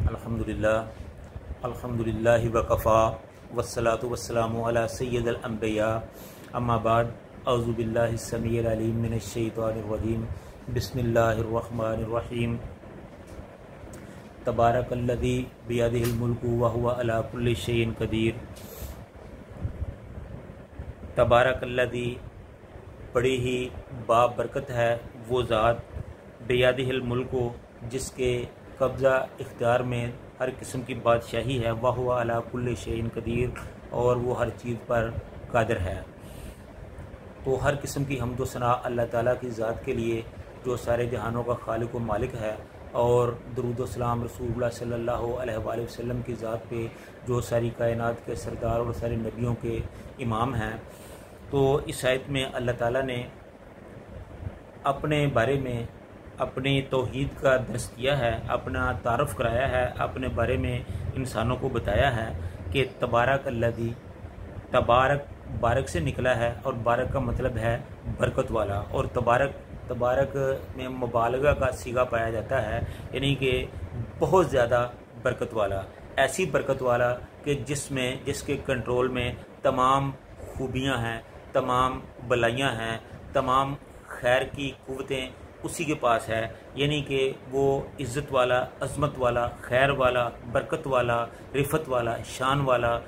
الحمدللہ وکفا والصلاة والسلام علی سید الانبیاء اما بعد اعوذ باللہ السمیع العلیم من الشیطان الرجیم بسم اللہ الرحمن الرحیم تبارک الذی بیدہ الملک وہو علی کل شیء قدیر۔ تبارک الذی بڑی ہی بابرکت ہے وہ ذات، بیدہ الملک جس کے قبضہ اختیار میں ہر قسم کی بادشاہی ہے، وہو علی کل شیء قدیر اور وہ ہر چیز پر قادر ہے۔ تو ہر قسم کی حمد و ثنا اللہ تعالیٰ کی ذات کے لیے جو سارے جہانوں کا خالق و مالک ہے، اور درود و سلام رسول اللہ صلی اللہ علیہ وآلہ وسلم کی ذات پہ جو ساری کائنات کے سردار اور سارے نبیوں کے امام ہیں۔ تو اس آیت میں اللہ تعالیٰ نے اپنے بارے میں اپنی توحید کا درس کیا ہے، اپنا تعارف کرایا ہے، اپنے بارے میں انسانوں کو بتایا ہے کہ تبارک الذی، تبارک بارک سے نکلا ہے اور بارک کا مطلب ہے برکت والا، اور تبارک میں مبالغہ کا صیغہ پایا جاتا ہے، یعنی کہ بہت زیادہ برکت والا، ایسی برکت والا کہ جس کے کنٹرول میں تمام خوبیاں ہیں، تمام بلائیاں ہیں، تمام خیر کی قوتیں اسی کے پاس ہے، یعنی کہ وہ عزت والا، عظمت والا، خیر والا، برکت والا، رفت والا، شان والا۔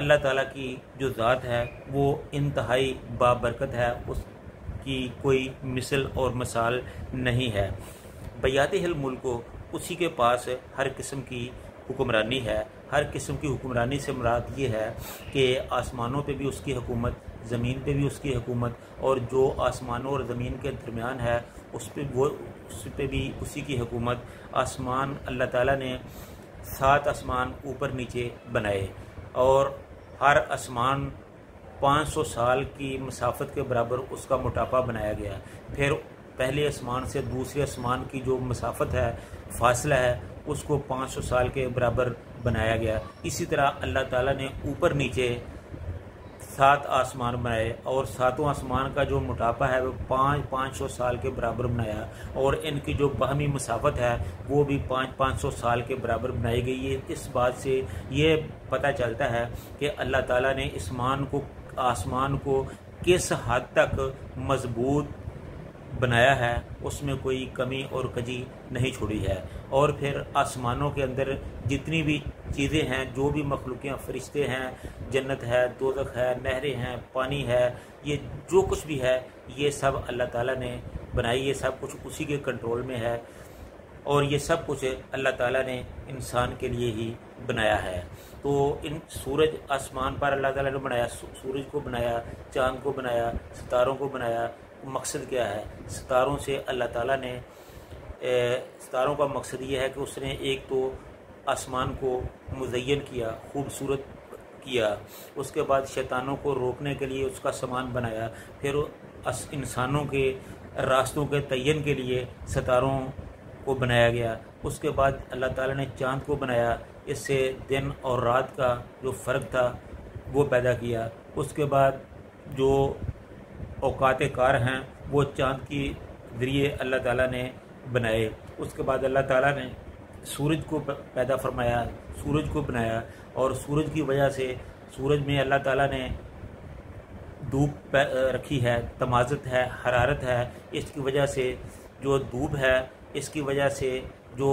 اللہ تعالیٰ کی جو ذات ہے وہ انتہائی بابرکت ہے، اس کی کوئی مثل اور مثال نہیں ہے۔ بیدہ الملک، اسی کے پاس ہر قسم کی حکمرانی ہے۔ ہر قسم کی حکمرانی سے مراد یہ ہے کہ آسمانوں پہ بھی اس کی حکومت، زمین پہ بھی اس کی حکومت، اور جو آسمانوں اور زمین کے درمیان ہے اس پہ بھی اسی کی حکومت۔ آسمان اللہ تعالیٰ نے 7 آسمان اوپر نیچے بنائے، اور ہر آسمان 500 سال کی مسافت کے برابر اس کا موٹاپا بنایا گیا۔ پھر پہلے آسمان سے دوسرے آسمان کی جو مسافت ہے، فاصلہ ہے، اس کو 500 سال کے برابر بنایا گیا۔ اسی طرح اللہ تعالیٰ نے اوپر نیچے 7 آسمان بنائے، اور 7 آسمان کا جو موٹاپا ہے وہ 500 سال کے برابر بنایا، اور ان کی جو باہمی مسافت ہے وہ بھی 500 سال کے برابر بنائی گئی ہے۔ اس بات سے یہ پتہ چلتا ہے کہ اللہ تعالیٰ نے آسمان کو کس حد تک مضبوط بنایا ہے، اس میں کوئی کمی اور کجی نہیں چھوڑی ہے۔ اور پھر آسمانوں کے اندر جتنی بھی چیزیں ہیں، جو بھی مخلوقیں، فرشتے ہیں، جنت ہے، دوزخ ہے، نہریں ہیں، پانی ہے، یہ جو کچھ بھی ہے یہ سب اللہ تعالیٰ نے بنائی، یہ سب کچھ اسی کے کنٹرول میں ہے، اور یہ سب کچھ اللہ تعالیٰ نے انسان کے لیے ہی بنایا ہے۔ تو سورج آسمان پر اللہ تعالیٰ نے بنایا، سورج کو بنایا، چاند کو بنایا، ستاروں کو بنایا۔ مقصد کیا ہے؟ ستاروں سے اللہ تعالیٰ نے ستاروں کا مقصد یہ ہے کہ اس نے ایک تو آسمان کو مزین کیا، خوبصورت کیا، اس کے بعد شیطانوں کو روکنے کے لیے اس کا سامان بنایا، پھر انسانوں کے راستوں کے تعین کے لیے ستاروں کو بنایا گیا، اس کے بعد اللہ تعالیٰ نے چاند کو بنایا، اس سے دن اور رات کا جو فرق تھا وہ پیدا کیا، اس کے بعد جو اوقات کار ہیں وہ چاند کے ذریعے اللہ تعالیٰ نے بنائے، اس کے بعد اللہ تعالیٰ نے سورج کو پیدا فرمایا، سورج کو بنایا، اور سورج کی وجہ سے سورج میں اللہ تعالیٰ نے دھوپ رکھی ہے، تمازت ہے، حرارت ہے، اس کی وجہ سے جو دھوپ ہے، اس کی وجہ سے جو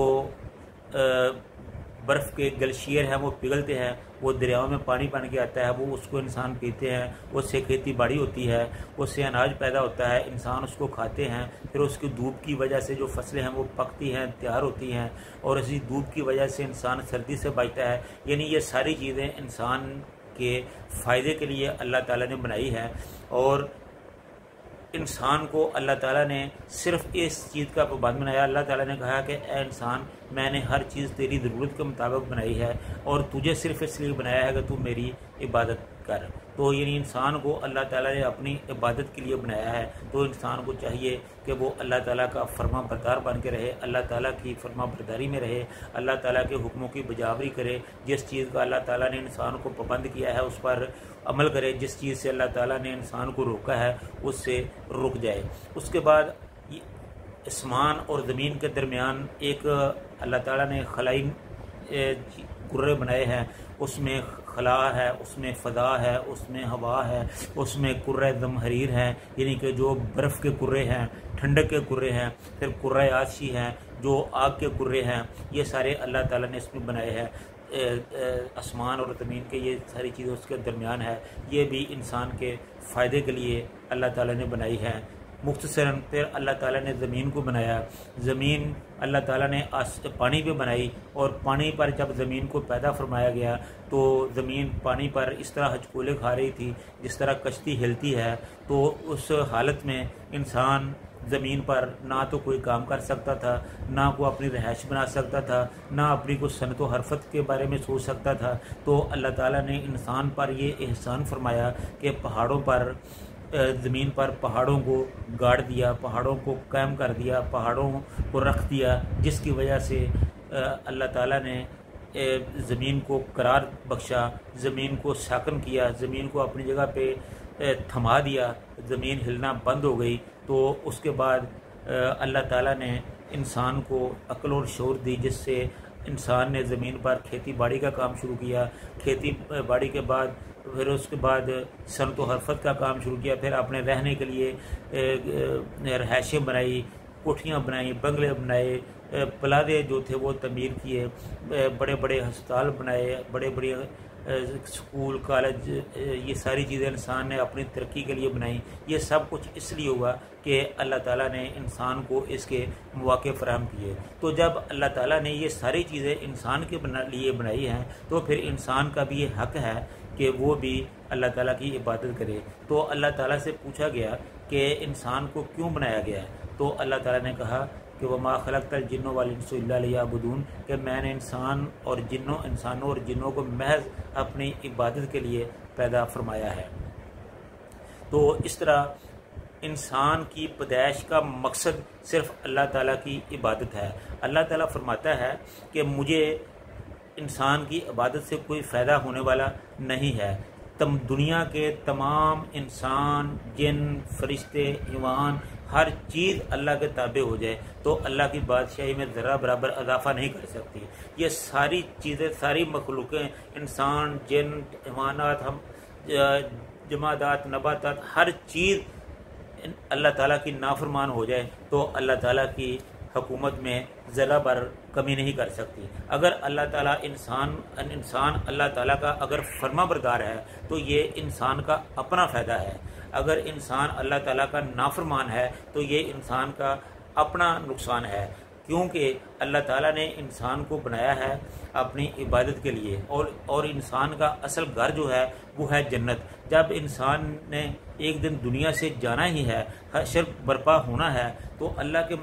برف کے گلیشیئر ہیں وہ پگھلتے ہیں، وہ دریاؤں میں پانی بن کے آتا ہے، وہ اس کو انسان پیتے ہیں، اس سے کھیتی باڑی ہوتی ہے، اس سے اناج پیدا ہوتا ہے، انسان اس کو کھاتے ہیں، پھر اس کی دھوپ کی وجہ سے جو فصلیں ہیں وہ پکتی ہیں، تیار ہوتی ہیں، اور اسی دھوپ کی وجہ سے انسان سردی سے بچتا ہے۔ یعنی یہ ساری چیزیں انسان کے فائدے کے لیے اللہ تعالیٰ نے بنائی ہے، اور انسان کو اللہ تعالیٰ نے صرف اس چیز کا پابند بنایا۔ اللہ تعالیٰ نے کہا کہ اے انسان، میں نے ہر چیز تیری ضرورت کے مطابق بنائی ہے، اور تجھے صرف اس لیے بنایا ہے کہ تو میری عبادت کر۔ تو یعنی انسان کو اللہ تعالیٰ نے اپنی عبادت کے لیے بنایا ہے، تو انسان کو چاہیے کہ وہ اللہ تعالیٰ کا فرما بردار بن کے رہے، اللہ تعالیٰ کی فرما برداری میں رہے، اللہ تعالیٰ کے حکموں کی بجاوری کرے، جس چیز کا اللہ تعالیٰ نے انسان کو پابند کیا ہے اس پر عمل کرے، جس چیز سے اللہ تعالیٰ نے انسان کو روکا ہے اس سے رک جائے۔ اس کے بعد آسمان اور زمین کے درمیان ایک اللہ تعالیٰ نے خلائی کرے بنائے ہیں، اس میں خلا ہے، اس میں فضا ہے، اس میں ہوا ہے، اس میں کرہ زمہریر ہے، یعنی کہ جو برف کے کرے ہیں، ٹھنڈک کے کرے ہیں، پھر کرہ آتشی ہیں جو آگ کے کرے ہیں، یہ سارے اللہ تعالیٰ نے اس میں بنائے ہیں۔ آسمان اور زمین کے یہ ساری چیزیں اس کے درمیان ہے، یہ بھی انسان کے فائدے کے لیے اللہ تعالیٰ نے بنائی ہے۔ مختصراً پھر اللہ تعالیٰ نے زمین کو بنایا، زمین اللہ تعالیٰ نے پانی پہ بنائی، اور پانی پر جب زمین کو پیدا فرمایا گیا تو زمین پانی پر اس طرح ہچکولے کھا رہی تھی جس طرح کشتی ہلتی ہے، تو اس حالت میں انسان زمین پر نہ تو کوئی کام کر سکتا تھا، نہ کوئی اپنی رہائش بنا سکتا تھا، نہ اپنی کوئی صنعت و حرفت کے بارے میں سوچ سکتا تھا۔ تو اللہ تعالیٰ نے انسان پر یہ احسان فرمایا کہ پہاڑوں پر، زمین پر پہاڑوں کو گاڑ دیا، پہاڑوں کو قائم کر دیا، پہاڑوں کو رکھ دیا، جس کی وجہ سے اللہ تعالیٰ نے زمین کو قرار بخشا، زمین کو ساکن کیا، زمین کو اپنی جگہ پہ تھما دیا، زمین ہلنا بند ہو گئی۔ تو اس کے بعد اللہ تعالیٰ نے انسان کو عقل اور شعور دی، جس سے انسان نے زمین پر کھیتی باڑی کا کام شروع کیا، کھیتی باڑی کے بعد پھر اس کے بعد صنعت و حرفت کا کام شروع کیا، پھر اپنے رہنے کے لیے رہائشیں بنائی، کوٹھیاں بنائیں، بنگلے بنائے، پلادے جو تھے وہ تعمیر کیے، بڑے بڑے ہسپتال بنائے، بڑے بڑے اسکول کالج، یہ ساری چیزیں انسان نے اپنی ترقی کے لیے بنائیں۔ یہ سب کچھ اس لیے ہوا کہ اللہ تعالیٰ نے انسان کو اس کے مواقع فراہم کیے۔ تو جب اللہ تعالیٰ نے یہ ساری چیزیں انسان کے لیے بنائی ہیں تو پھر انسان کا بھی یہ حق ہے کہ وہ بھی اللہ تعالیٰ کی عبادت کرے۔ تو اللہ تعالیٰ سے پوچھا گیا کہ انسان کو کیوں بنایا گیا ہے، تو اللہ تعالیٰ نے کہا کہ وما خلقت الجن والانس الا لیعبدون، کہ میں نے انسانوں اور جنوں کو محض اپنی عبادت کے لیے پیدا فرمایا ہے۔ تو اس طرح انسان کی پیدائش کا مقصد صرف اللہ تعالیٰ کی عبادت ہے۔ اللہ تعالیٰ فرماتا ہے کہ مجھے انسان کی عبادت سے کوئی فائدہ ہونے والا نہیں ہے۔ دنیا کے تمام انسان، جن، فرشتے، حیوان، ہر چیز اللہ کے تابع ہو جائے تو اللہ کی بادشاہی میں ذرہ برابر اضافہ نہیں کر سکتی۔ یہ ساری چیزیں، ساری مخلوقیں، انسان، جن، حیوانات، جمادات، نباتات، ہر چیز اللہ تعالیٰ کی نافرمان ہو جائے تو اللہ تعالیٰ کی حکومت میں ذرہ بر کمی نہیں کر سکتی۔ اگر اللہ تعالیٰ انسان اللہ تعالیٰ کا اگر فرما بردار ہے تو یہ انسان کا اپنا فائدہ ہے، اگر انسان اللہ تعالیٰ کا نافرمان ہے تو یہ انسان کا اپنا نقصان ہے، کیونکہ اللہ تعالیٰ نے انسان کو بنایا ہے اپنی عبادت کے لیے، اور انسان کا اصل گھر جو ہے وہ ہے جنت۔ جب انسان نے ایک دن دنیا سے جانا ہی ہے، حشر برپا ہونا ہے، تو اللہ کے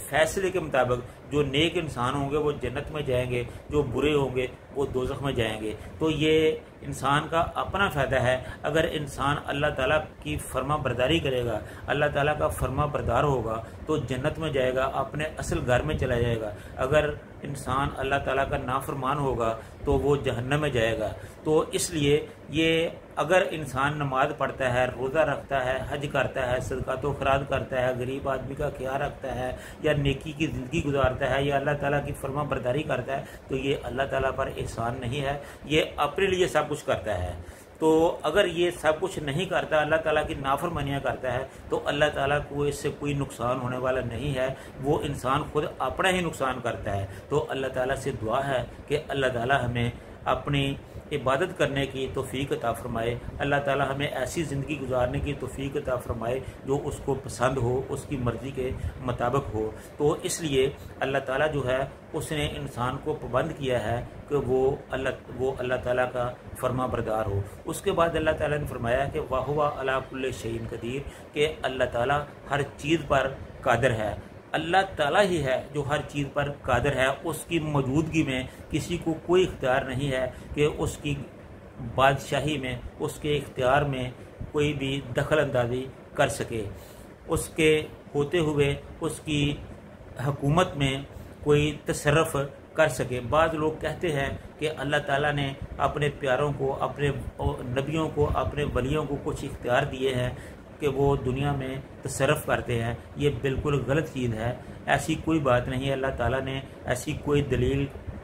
فیصلے کے مطابق جو نیک انسان ہوں گے وہ جنت میں جائیں گے، جو برے ہوں گے وہ دوزخ میں جائیں گے۔ تو یہ انسان کا اپنا فائدہ ہے۔ اگر انسان اللہ تعالیٰ کی فرما برداری کرے گا، اللہ تعالیٰ کا فرما بردار ہوگا تو جنت میں جائے گا، اپنے اصل گھر میں چلا جائے گا۔ اگر انسان اللہ تعالیٰ کا نافرمان ہوگا تو وہ جہنم میں جائے گا۔ تو اس لیے یہ اگر انسان نماز پڑھتا ہے، روزہ رکھتا ہے، حج کرتا ہے، صدقات و خیرات کرتا ہے، غریب آدمی کا خیال رکھتا ہے، یا نیکی کی زندگی گزارتا ہے، یا اللہ تعالیٰ کی فرما برداری کرتا ہے، تو یہ اللہ تعالیٰ پر احسان نہیں ہے، یہ اپنے لیے سب کچھ کرتا ہے۔ تو اگر یہ سب کچھ نہیں کرتا، اللہ تعالیٰ کی نافرمانیاں کرتا ہے، تو اللہ تعالیٰ کو اس سے کوئی نقصان ہونے والا نہیں ہے، وہ انسان خود اپنا ہی نقصان کرتا ہے۔ تو اللہ تعالیٰ سے دعا ہے کہ اللہ تعالیٰ ہمیں اپنی عبادت کرنے کی توفیق عطا فرمائے، اللہ تعالیٰ ہمیں ایسی زندگی گزارنے کی توفیق عطا فرمائے جو اس کو پسند ہو، اس کی مرضی کے مطابق ہو۔ تو اس لیے اللہ تعالیٰ جو ہے اس نے انسان کو پابند کیا ہے کہ وہ اللہ تعالیٰ کا فرما بردار ہو۔ اس کے بعد اللہ تعالیٰ نے فرمایا کہ وَهُوَ عَلَىٰ كُلِّ شَيْءٍ قَدِيرٌ، کہ اللہ تعالیٰ ہر چیز پر قادر ہے۔ اللہ تعالیٰ ہی ہے جو ہر چیز پر قادر ہے، اس کی موجودگی میں کسی کو کوئی اختیار نہیں ہے کہ اس کی بادشاہی میں، اس کے اختیار میں کوئی بھی دخل اندازی کر سکے، اس کے ہوتے ہوئے اس کی حکومت میں کوئی تصرف کر سکے۔ بعض لوگ کہتے ہیں کہ اللہ تعالیٰ نے اپنے پیاروں کو، اپنے نبیوں کو، اپنے ولیوں کو کچھ اختیار دیے ہیں کہ وہ دنیا میں تصرف کرتے ہیں۔ یہ بالکل غلط چیز ہے، ایسی کوئی بات نہیں ہے۔ اللہ تعالیٰ نے ایسی کوئی دلیل،